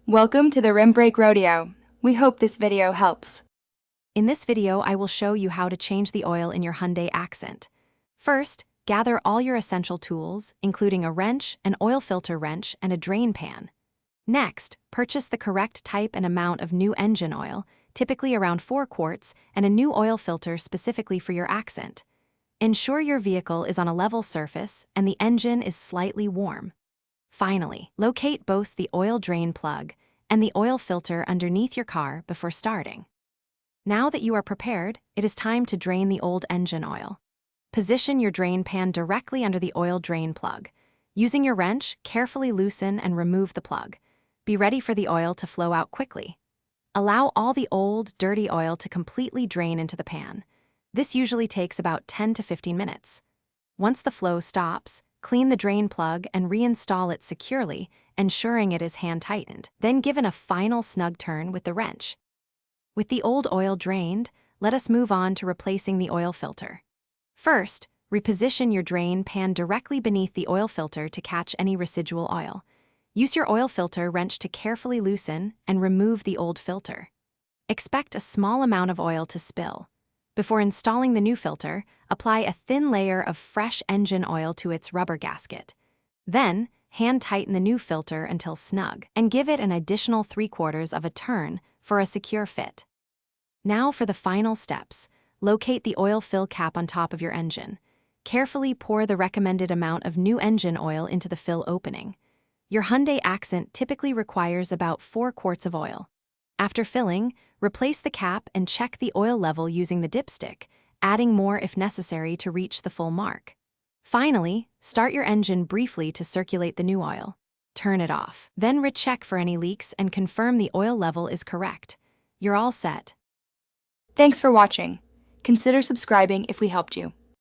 Welcome to the Rim Brake Rodeo. We hope this video helps. In this video, I will show you how to change the oil in your Hyundai Accent. First, gather all your essential tools, including a wrench, an oil filter wrench, and a drain pan. Next, purchase the correct type and amount of new engine oil, typically around 4 quarts, and a new oil filter specifically for your Accent. Ensure your vehicle is on a level surface and the engine is slightly warm. Finally, locate both the oil drain plug and the oil filter underneath your car before starting. Now that you are prepared, it is time to drain the old engine oil. Position your drain pan directly under the oil drain plug. Using your wrench, carefully loosen and remove the plug. Be ready for the oil to flow out quickly. Allow all the old, dirty oil to completely drain into the pan. This usually takes about 10 to 15 minutes. Once the flow stops, clean the drain plug and reinstall it securely, ensuring it is hand-tightened. Then give it a final snug turn with the wrench. With the old oil drained, let us move on to replacing the oil filter. First, reposition your drain pan directly beneath the oil filter to catch any residual oil. Use your oil filter wrench to carefully loosen and remove the old filter. Expect a small amount of oil to spill. Before installing the new filter, apply a thin layer of fresh engine oil to its rubber gasket. Then, hand-tighten the new filter until snug, and give it an additional 3/4 of a turn for a secure fit. Now for the final steps. Locate the oil fill cap on top of your engine. Carefully pour the recommended amount of new engine oil into the fill opening. Your Hyundai Accent typically requires about 4 quarts of oil. After filling, replace the cap and check the oil level using the dipstick, adding more if necessary to reach the full mark. Finally, start your engine briefly to circulate the new oil. Turn it off. Then recheck for any leaks and confirm the oil level is correct. You're all set. Thanks for watching. Consider subscribing if we helped you.